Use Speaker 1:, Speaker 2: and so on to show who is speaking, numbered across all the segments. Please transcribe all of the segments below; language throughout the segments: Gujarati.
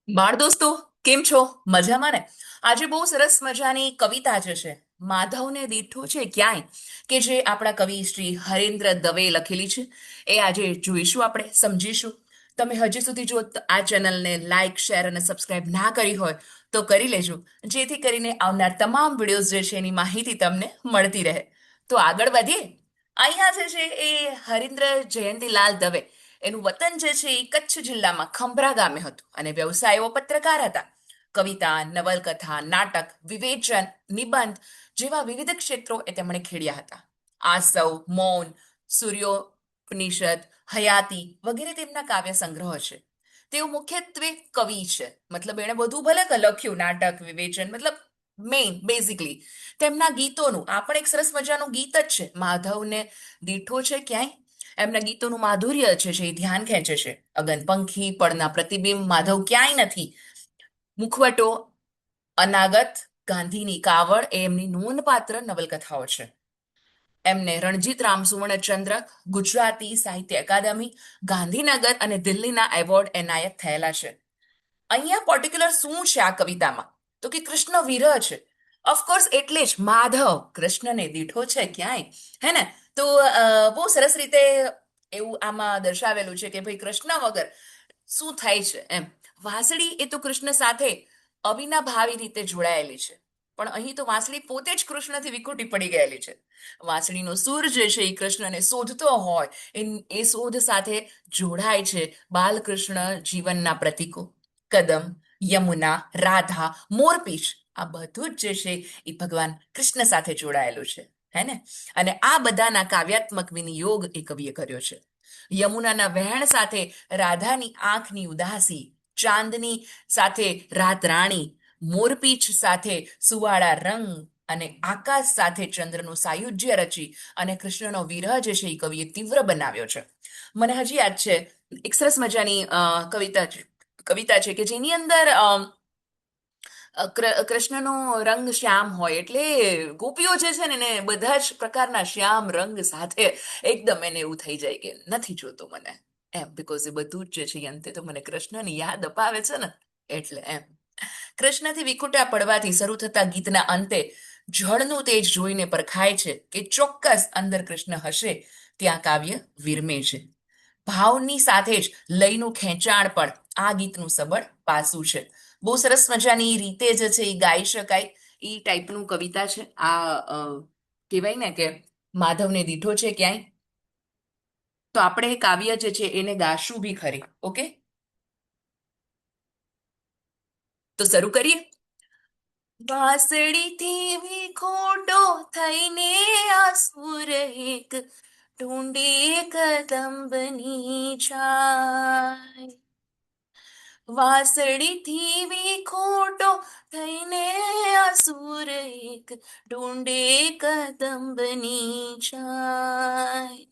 Speaker 1: બાળ દોસ્તો, કેમ છો? મજામાં ને? આજે બહુ સરસ મજાની કવિતા જે છે, માધવને દીઠું છે ક્યાંય, કે જે આપણા કવિ શ્રી હરેન્દ્ર દવે લખેલી છે. એ આજે જોઈશું, આપણે સમજીશું. તમે હજી સુધી જો આ ચેનલને લાઇક, શેર અને સબસ્ક્રાઇબ ના કરી હોય તો કરી લેજો, જેથી કરીને આવનાર તમામ વિડીયોઝ જે છે એની માહિતી તમને મળતી રહે. તો આગળ વધીએ. અહીંયા જે છે એ હરીન્દ્ર જયંતીલાલ દવે, એનું વતન જે છે એ કચ્છ જિલ્લામાં ખંભરા ગામે હતું અને વ્યવસાયો પત્રકાર હતા. કવિતા, નવલકથા, નાટક, વિવેચન, નિબંધ જેવા વિવિધ ક્ષેત્રો એ તેમણે ખેડ્યા હતા. આસવ, મૌન, સૂર્યોપનિષદ, હયાતી વગેરે તેમના કાવ્ય સંગ્રહ છે. તેઓ મુખ્યત્વે કવિ છે, મતલબ એણે બધું ભલે કે લખ્યું, નાટક, વિવેચન, મતલબ મેઇન બેઝિકલી તેમના ગીતોનું આ પણ એક સરસ મજાનું ગીત જ છે, માધવને દીઠો છે ક્યાંય. એમના ગીતોનું માધુર્ય છે એ ધ્યાન ખેંચે છે. અગનપંખી, પળના પ્રતિબિંબ, માધવ ક્યાંય નથી, મુખવટો, અનાગત, ગાંધીની કાવડ એ એમની નોંધપાત્ર નવલકથાઓ છે. એમને રણજીત રામ સુવર્ણચંદ્રક, ગુજરાતી સાહિત્ય અકાદમી, ગાંધીનગર અને દિલ્હીના એવોર્ડ એનાયત થયેલા છે. અહીંયા પર્ટિક્યુલર શું છે આ કવિતામાં? તો કે કૃષ્ણ વિરહ છે. ઓફકોર્સ, એટલે જ માધવ કૃષ્ણને દીઠો છે ક્યાંય, હે ને? તો બહુ સરસ રીતે એવું આમાં દર્શાવેલું છે કે ભાઈ કૃષ્ણ વગર શું થાય છે એમ. વાંસળી એ તો કૃષ્ણ સાથે અવિનાભાવી રીતે જોડાયેલી છે. પણ અહીં તો વાંસળી પોતે જ કૃષ્ણથી વિખૂટી પડી ગયેલી છે. વાંસળીનો સૂર જે છે એ કૃષ્ણને શોધતો હોય, એ શોધ સાથે જોડાય છે બાલકૃષ્ણ જીવનના પ્રતીકો. કદમ, યમુના, રાધા, મોરપીંછ, આ બધું જ જે છે એ ભગવાન કૃષ્ણ સાથે જોડાયેલું છે, હે ને? અને આ બધાના કાવ્યાત્મક વિનિયોગ એ કવિએ કર્યો છે. યમુનાના વહેણ સાથે રાધાની આંખની ઉદાસી, ચાંદની સાથે રાત રાણી, મોરપીંછ સાથે સુવાળા રંગ અને આકાશ સાથે ચંદ્રનું સાયુજ્ય રચી અને કૃષ્ણનો વિરહ જે છે એ કવિએ તીવ્ર બનાવ્યો છે. મને હજી યાદ છે, એક સરસ મજાની કવિતા છે કે જેની અંદર કૃષ્ણનો રંગ શ્યામ હોય, એટલે ગોપીઓ જે છે ને એને બધા જ પ્રકારના શ્યામ રંગ સાથે એકદમ એને એવું થઈ જાય કે નથી જોતો મને એમ, બીકોઝ એ બધું જ જે છે એ અંતે તો મને કૃષ્ણની યાદ અપાવે છે ને, એટલે એમ. કૃષ્ણથી વિખૂટા પડવાથી શરૂ થતા ગીતના અંતે જળનું તેજ જોઈને પરખાય છે કે ચોક્કસ અંદર કૃષ્ણ હશે, ત્યાં કાવ્ય વિરમે છે. ભાવની સાથે જ લયનું ખેંચાણ પણ આ ગીતનું સબળ પાસું છે. બહુ સરસ મજાની રીતે જે છે એ ગાઈ શકાય એ ટાઈપનું કવિતા છે આ. કહેવાય ને કે માધવને દીઠો છે ક્યાંય. તો આપણે એ કાવ્ય જે છે એને ગાશું બી ખરી. ઓકે, તો શરૂ કરીએ. વાસળીથી વિખૂટો થઈને આસુર એક ઢૂંઢે કદંબની છાય. વાસળીથી વિખૂટો થઈને આસુર એક ઢૂંઢે કદંબની છાય.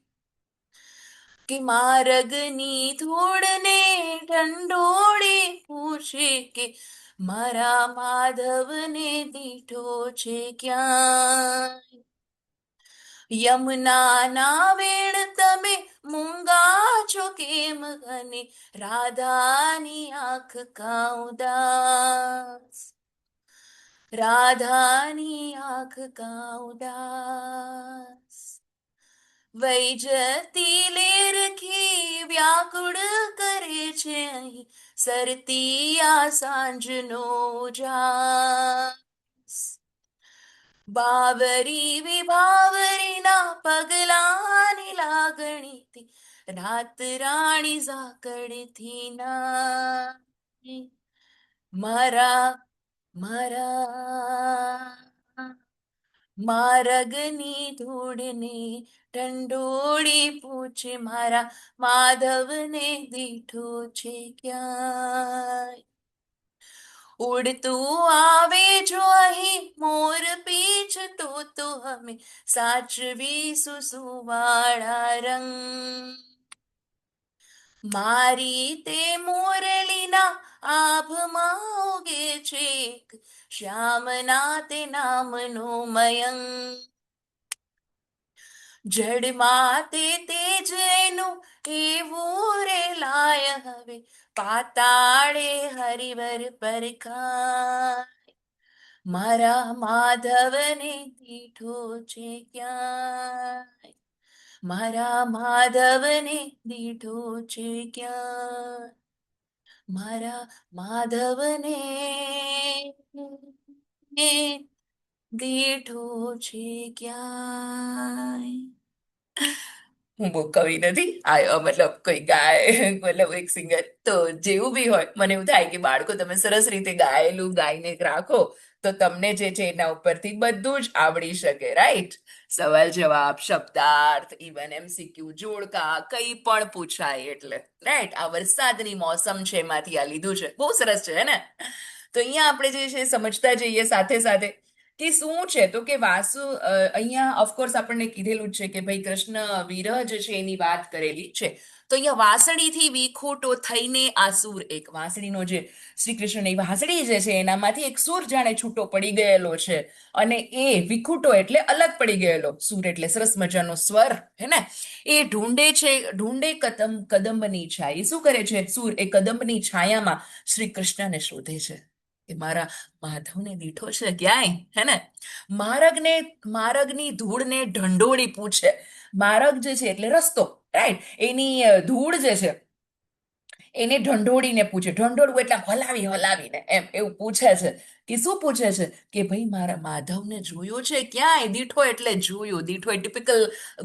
Speaker 1: કે માર્ગની ધૂળને ઢંઢોળે પૂછે કે મારા માધવને દીઠો છે ક્યાં. યમુના વેણ તમે મૂંગા છો કેમ, અને રાધાની આંખ કા ઉદાસ. રાધાની આંખ કા ઉદાસ. વૈજતી લેરખી વ્યાકુળ કરે છે અહીં સરતી આ સાંજનો ઉજાસ. બાવરી વિભાવરીના પગલાની લાગણીથી રાત રાણી ઝાકળથી ના. મારા મારા માર્ગની ધૂળને ઢંઢોળી પૂછે મારા માધવને દીઠો છે ક્યાંય. ઉડતું આવે જો અહીં મોર પીછ તો અમે સાચવી સુવાળા રંગ. મારી તે મોરલીના આભમાં ઉગે છે શ્યામના તે નામનો મયંક. જડમાં તે તેજ એનું એવું રે લાય હવે પાતાળે હરિવર પરખાય. મારા માધવને દીઠો છે ક્યાં, મારા માધવને દીઠો છે ક્યાં, મારા માધવને દીઠો છે ક્યાં. હું બહુ કવિ નથી મતલબ કોઈ ગાય મતલબ એક સિંગર તો જેવું બી હોય મને એવું થાય કે બાળકો તમે સરસ રીતે ગાયેલું ગાઈને રાખો તો તમને જે છે એના ઉપરથી બધું જ આવડી શકે, રાઈટ? સવાલ જવાબ, શબ્દાર્થ, ઇવન એમસીક્યુ, જોડકા, કંઈ પણ પૂછાય એટલે, રાઈટ? આ વરસાદની મોસમ છે એમાંથી આ લીધું છે, બહુ સરસ છે હે ને? તો અહીંયા આપણે જે છે સમજતા જઈએ સાથે સાથે કે શું છે તો કે અહીંયા ઓફકોર્સ આપણને કીધેલું જ છે કે ભાઈ કૃષ્ણ વિરહ જે છે એની વાત કરેલી છે. તો અહીંયા વાંસળીથી વિખૂટો થઈને આ સૂર, એક વાંસળીનો જે શ્રી કૃષ્ણની વાંસળી જે છે એનામાંથી એક સૂર જાણે છૂટો પડી ગયેલો છે અને એ વિખૂટો એટલે અલગ પડી ગયેલો, સૂર એટલે સરસ મજાનો સ્વર હે ને, એ ઢૂંઢે કદંબની છાયા. એ શું કરે છે સૂર? એ કદંબની છાયામાં શ્રી કૃષ્ણને શોધે છે કે મારા માધવને દીઠો છે ક્યાંય, હે ને? માર્ગની ધૂળને ઢંઢોળી પૂછે. માર્ગ જે છે એટલે રસ્તો, રાઈટ? એની ધૂળ જે છે એને ઢંઢોળીને પૂછે. ઢંઢોળવું એટલે હલાવી હલાવીને એમ એવું પૂછે છે કે શું પૂછે છે કે ભાઈ મારા માધવને જોયો છે ક્યાંય? દીઠો એટલે જોયું, દીઠો એ ટિપિકલ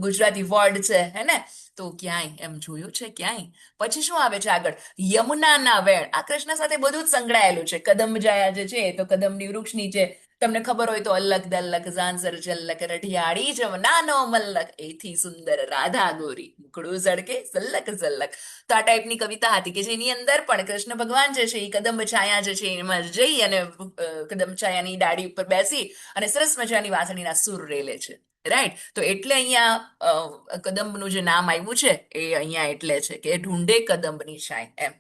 Speaker 1: ગુજરાતી વર્ડ છે હે ને? તો ક્યાંય એમ જોયું છે ક્યાંય. પછી શું આવે છે આગળ? યમુનાના વેણ. આ કૃષ્ણ સાથે બધું જ સંકળાયેલું છે. કદમ જાયા જે છે તો કદમની વૃક્ષ નીચે તમને ખબર હોય તો અલ્લક દલ્લક ઝાંઝર જલ્લક રઢિયાળી જમનાનો મલ્લક એથી સુંદર રાધા ગોરી મુખડું ઝળકે સલ્લક સલ્લક. તો આ ટાઈપની કવિતા હતી કે જેની અંદર પણ કૃષ્ણ ભગવાન જે છે એ કદંબ છાયા જે છે એમાં જઈ અને કદંબ છાયાની ડાળી ઉપર બેસી અને સરસ મજાની વાંસળીના સૂર રેલે છે, રાઈટ? તો એટલે અહીંયા કદંબનું જે નામ આવ્યું છે એ અહીંયા એટલે છે કે ઢૂંઢે કદંબની છાય એમ.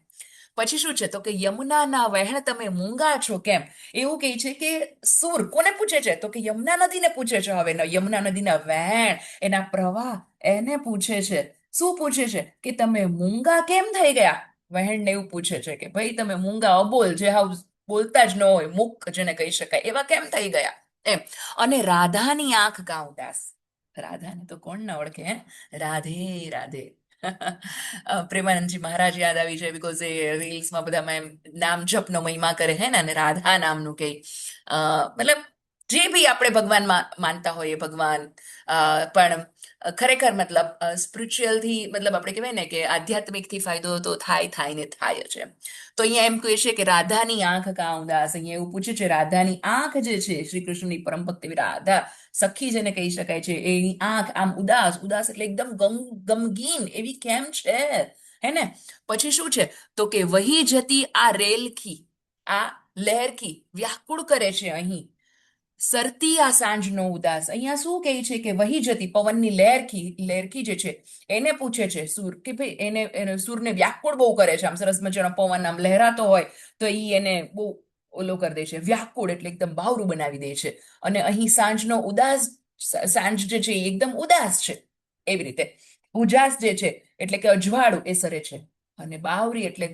Speaker 1: પછી શું છે તો કે યમુનાના વહેણ તમે મૂંગા છો કેમ? એવું કહે છે કે સૂર કોને પૂછે છે તો કે યમુના નદીને પૂછે છે. હવે યમુના નદીના વહેણ, એના પ્રવાહ એને પૂછે છે. શું પૂછે છે કે તમે મૂંગા કેમ થઈ ગયા? વહેણને એવું પૂછે છે કે ભાઈ તમે મૂંગા અબોલ, જે હાવ બોલતા જ ન હોય, મૂક જેને કહી શકાય, એવા કેમ થઈ ગયા એમ. અને રાધાની આંખ કાં ઉદાસ. રાધાને તો કોણ ના ઓળખે હે? રાધે રાધે. પ્રેમાનંદજી મહારાજ યાદ આવી જાય બીકોઝ એ રીલ્સમાં બધામાં એમ નામ જપનો મહિમા કરે હે ને, અને રાધા નામનું કઈ મતલબ જે બી આપણે ભગવાનમાં માનતા હોઈએ ભગવાન, પણ ખરેખર મતલબ સ્પિરિચ્યુઅલથી મતલબ આપણે કહેવાય ને કે આધ્યાત્મિકથી ફાયદો તો થાય ને થાય જ એમ. તો અહીંયા એમ કહે છે કે રાધાની આંખ કાં ઉદાસ. અહીંયા એવું પૂછે છે રાધાની આંખ જે છે, શ્રી કૃષ્ણની પરમ ભક્ત એવી રાધા સખી જેને કહી શકાય છે, એની આંખ આમ ઉદાસ. ઉદાસ એટલે એકદમ ગમગીન એવી કેમ છે, હે ને? પછી શું છે તો કે વહી જતી આ રેલખી, આ લહેરખી વ્યાકુળ કરે છે અહીં સરતી આ સાંજનો ઉદાસ. અહીંયા શું કહે છે કે વહી જતી પવનની લહેરખી જે છે એને પૂછે છે સૂર કે ભાઈ એને સૂરને વ્યાકુળ બહુ કરે છે. આમ સરસ મજાનો પવન આમ લહેરાતો હોય તો એને બહુ ઓલો કરી દે છે, વ્યાકુળ એટલે એકદમ બાવરું બનાવી દે છે. અને અહીં સાંજનો ઉદાસ, સાંજ જે છે એ એકદમ ઉદાસ છે એવી રીતે. ઉજાસ જે છે એટલે કે અજવાળું એ સરે છે. અને બાવરી એટલે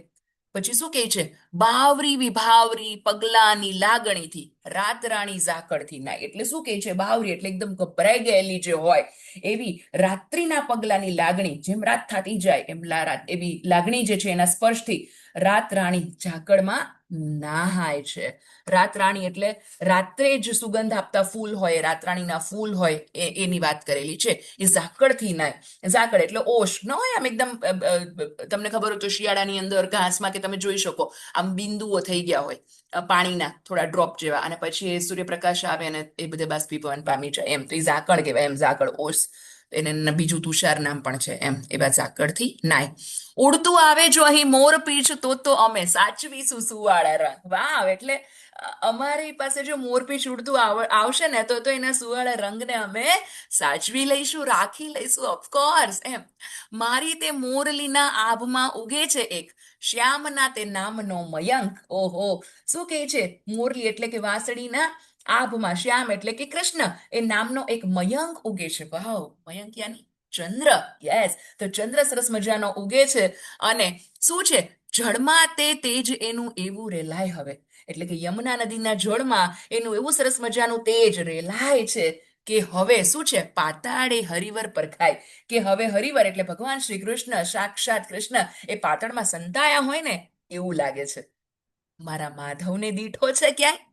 Speaker 1: પછી શું કહે છે? બાવરી વિભાવરી પગલાની લાગણીથી રાત રાણી ઝાકળથી નાય. એટલે શું કહે છે? બાવરી એટલે એકદમ ગભરાઈ ગયેલી જે હોય એવી રાત્રિના પગલાની લાગણી, જેમ રાત થતી જાય એમ એવી લાગણી જે છે એના સ્પર્શથી રાત રાણી ઝાકળમાં નાહાય છે. રાત રાણી એટલે રાત્રે જ સુગંધ આપતા ફૂલ હોય, રાતરાણીના ફૂલ હોય એની વાત કરેલી છે. એ ઝાકળથી નાય. ઝાકળ એટલે ઓશ ન હોય આમ એકદમ, તમને ખબર હોય તો શિયાળાની અંદર ઘાસમાં કે તમે જોઈ શકો આમ બિંદુઓ થઈ ગયા હોય પાણીના થોડા ડ્રોપ જેવા, અને પછી એ સૂર્યપ્રકાશ આવે અને એ બધે બાષ્પીભવન પામી જાય એમ. તો એ ઝાકળ કહેવાય એમ, ઝાકળ ઓશ. એને બીજું તુષાર નામ પણ છે એમ. એવા ઝાકળથી નાય. ઉડતું આવે જો અહીં મોર પીંછ તો અમે સાચવીશું સુવાળા રંગ. વાવ! એટલે અમારી પાસે જો મોરપીંછ ઉડતું આવશે ને તો એના સુવાળા રંગને અમે સાચવી લઈશું, રાખી લઈશું, ઓફકોર્સ એમ. મારી તે મોરલીના આભમાં ઉગે છે એક શ્યામના તે નામનો મયંક. ઓહો! શું કહે છે? મોરલી એટલે કે વાંસળીના આભમાં, શ્યામ એટલે કે કૃષ્ણ, એ નામનો એક મયંક ઉગે છે. વાવ! મયંક યાની ચંદ્ર. યસ, તો ચંદ્ર સરસ મજાનો ઉગે છે અને શું છે, જળમાં તે તેજ એનું એવું રેલાય હવે. એટલે કે યમુના નદીના જળમાં એનું એવું સરસ મજાનું તેજ રેલાય છે કે હવે શું છે, પાતાળે હરિવર પરખાય. કે હવે હરિવર એટલે ભગવાન શ્રી કૃષ્ણ, સાક્ષાત કૃષ્ણ એ પાતાળમાં સંતાયા હોય ને એવું લાગે છે. મારા માધવને દીઠો છે ક્યાંય,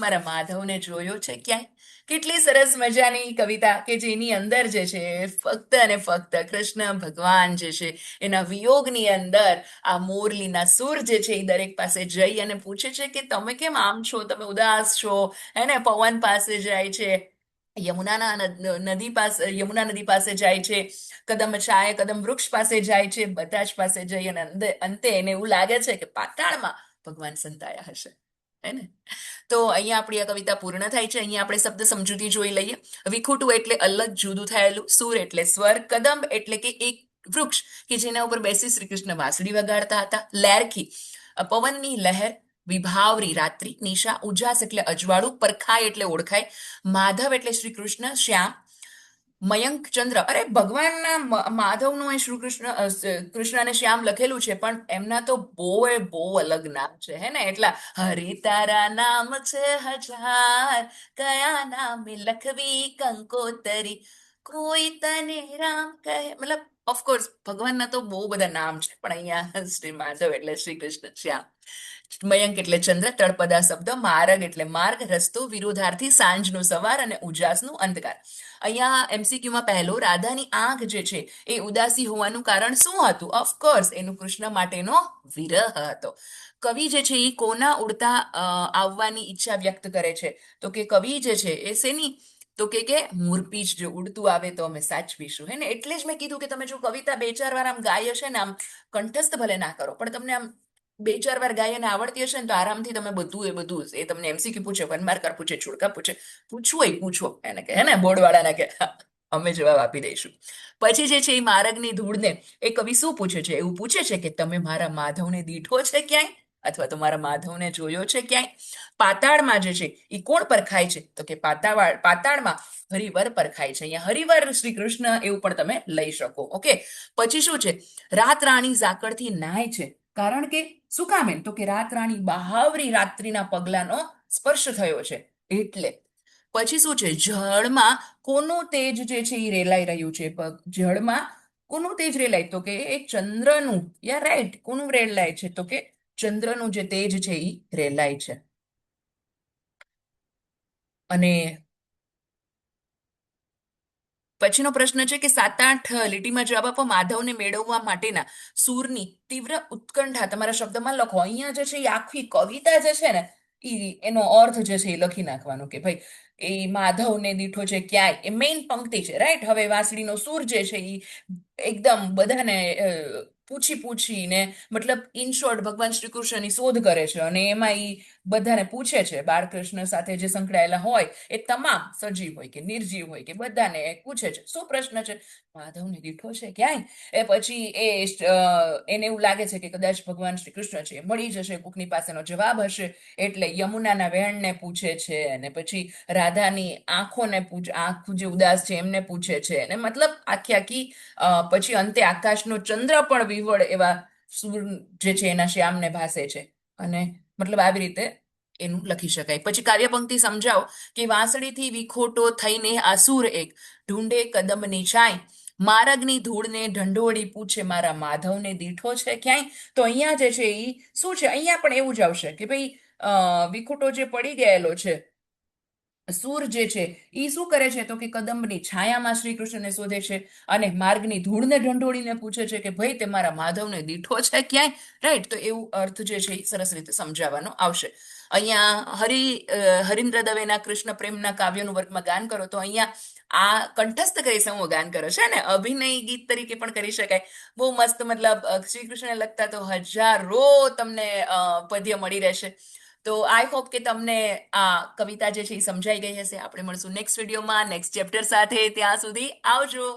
Speaker 1: મારા માધવને જોયો છે ક્યાંય. કેટલી સરસ મજાની કવિતા કે જેની અંદર જે છે ફક્ત અને ફક્ત કૃષ્ણ ભગવાન જે છે એના વિયોગની અંદર આ મોરલીના સૂર જે છે એ દરેક પાસે જઈ અને પૂછે છે કે તમે કેમ આમ છો, તમે ઉદાસ છો. એને પવન પાસે જાય છે, યમુના નદી પાસે જાય છે, કદમ છાય કદમ વૃક્ષ પાસે જાય છે, બધા જ પાસે જઈ અને અંતે એને એવું લાગે છે કે પાતાળમાં ભગવાન સંતાયા હશે. હે ને? તો અહીંયા આપણી આ કવિતા પૂર્ણ થાય છે. અહીંયા આપણે શબ્દ સમજૂતી જોઈ લઈએ. વિખુટું એટલે અલગ જુદું થયેલું, સૂર એટલે સ્વર, કદંબ એટલે કે એક વૃક્ષ કે જેના ઉપર બેસી શ્રી કૃષ્ણ વાંસળી વગાડતા હતા, લેરખી પવનની લહેર, વિભાવરી રાત્રિ, નિશા ઉજાસ એટલે અજવાળું, પરખાય એટલે ઓળખાય, માધવ એટલે શ્રી કૃષ્ણ, શ્યામ, મયંક ચંદ્ર. અરે ભગવાનના માધવનું એ શ્રી કૃષ્ણ કૃષ્ણ અને શ્યામ લખેલું છે પણ એમના તો બહુ અલગ નામ છે. હે ને? એટલા હરિ તારા નામ છે હજાર, કયા નામે લખવી કંકોતરી, કોઈ તને રામ કહે. મતલબ ઓફકોર્સ ભગવાનના તો બહુ બધા નામ છે પણ અહીંયા શ્રી માધવ એટલે શ્રી કૃષ્ણ શ્યામ. મયંક એટલે ચંદ્ર, તળપદા શબ્દ, માર્ગ એટલે માર્ગ, રસ્તો, વિરોધાર્થી, સાંજનું સવાર અને ઉજાસનું અંધકાર. અહીંયા એમસીક્યુમાં પહેલો, રાધાની આંખ જે છે એ ઉદાસી હોવાનું કારણ શું હતું? ઓફકોર્સ એનું કૃષ્ણ માટેનો વિરહ હતો. કવિ જે છે એ કોના ઉડતા આવવાની ઈચ્છા વ્યક્ત કરે છે? તો કે કવિ જે છે એ શેની, તો કે મોરપીંછ જો ઉડતું આવે તો અમે સાચવીશું. હે ને? એટલે જ મેં કીધું કે તમે જો કવિતા બે ચાર વાર આમ ગાય હશે ને, આમ કંઠસ્થ ભલે ના કરો પણ તમને આમ બે ચાર વાર ગાયને આવડતી હશે ને તો આરામથી તમે બધું એ તમને એમસીક્યુ પૂછે, વનમાર્કર પૂછે, છુડકા પૂછે, પૂછવો એને કે, હે ને, બોર્ડવાળાને કે અમે જવાબ આપી દઈશું. પછી જે છે એ માર્ગની ધૂળને એ કવિ શું પૂછે છે? એવું પૂછે છે કે તમે મારા માધવને દીઠો છે ક્યાંય, અથવા તો મારા માધવને જોયો છે ક્યાંય. પાતાળમાં જે છે એ કોણ પરખાય છે? તો કે પાતાળમાં હરિવર પરખાય છે. અહીંયા હરિવર શ્રી કૃષ્ણ એવું પણ તમે લઈ શકો. ઓકે, પછી શું છે? રાત રાણી ઝાકળથી નાય છે, કારણ કે શું કામે? તો કે રાત રાણી બહાવરી રાત્રિના પગલાનો સ્પર્શ થયો છે એટલે. પછી શું છે? જળમાં કોનું તેજ જે છે એ રેલાઈ રહ્યું છે? જળમાં કોનું તેજ રેલાય? તો કે એ ચંદ્રનું. યા રાઈટ, કોનું રેલાય છે? તો કે ચંદ્રનું જે તેજ છે એ રેલાય છે. અને પછીનો પ્રશ્ન છે કે 7-8 લીટીમાં જવાબ આપો. માધવને મેળવવા માટેના સૂરની તીવ્ર ઉત્કંઠા તમારા શબ્દમાં લખો. અહીંયા જે છે એ આખી કવિતા જે છે ને એનો અર્થ જે છે એ લખી નાખવાનો કે ભાઈ એ માધવને દીઠો છે ક્યાંય, એ મેઇન પંક્તિ છે. રાઈટ? હવે વાંસળીનો સૂર જે છે એ એકદમ બધાને પૂછીને, મતલબ ઇન શોર્ટ ભગવાન શ્રી કૃષ્ણની શોધ કરે છે અને એમાં એ બધાને પૂછે છે, બાળકૃષ્ણ સાથે જે સંકળાયેલા હોય એ તમામ, સજીવ હોય કે નિર્જીવ હોય કે, બધાને પૂછે છે. શું પ્રશ્ન છે? માધવને દીઠો છે ક્યાંય. એ પછી એને એવું લાગે છે કે કદાચ ભગવાન શ્રી કૃષ્ણ છે મળી જશે, કોકની પાસેનો જવાબ હશે, એટલે યમુનાના વહેણને પૂછે છે અને પછી રાધાની આંખો જે ઉદાસ છે એમને પૂછે છે. અને મતલબ આખી પછી અંતે આકાશનો ચંદ્ર પણ વિવળ એવા સૂર જે છે એના શ્યામને ભાસે છે. અને મતલબ આવી રીતે એનું લખી શકાય. પછી કાર્યપંક્તિ સમજાવો કે વાંસળીથી વિખોટો થઈને આસુર એક ઢૂંઢે કદમની છાંય, માર્ગની ધૂળને ઢંઢોળી પૂછે મારા માધવને દીઠો છે ક્યાંય. તો અહીંયા જે છે એ શું છે? અહીંયા પણ એવું જ આવશે કે ભાઈ વિખોટો જે પડી ગયેલો છે સૂર જે છે એ શું કરે છે? તો કે કદંબની છાયામાં શ્રી કૃષ્ણને શોધે છે અને માર્ગની ધૂળને ઢંઢોળીને પૂછે છે કે ભાઈ તે મારા માધવને દીઠો છે ક્યાંય. રાઈટ? તો એવું અર્થ જે છે એ સરસ રીતે સમજાવવાનો આવશે. અહીંયા હરીન્દ્ર દવેના કૃષ્ણ પ્રેમના કાવ્યનું વર્ગમાં ગાન કરો તો અહીંયા આ કંઠસ્થ કરી સમૂહ ગાન કરો છે ને, અભિનય ગીત તરીકે પણ કરી શકાય. બહુ મસ્ત, મતલબ શ્રી કૃષ્ણને લગતા તો હજારો તમને પદ્ય મળી રહેશે. તો આઈ હોપ કે તમને આ કવિતા જે છે એ સમજાઈ ગઈ હશે. આપણે મળશું નેક્સ્ટ વિડીયોમાં નેક્સ્ટ ચેપ્ટર સાથે. ત્યાં સુધી આવજો.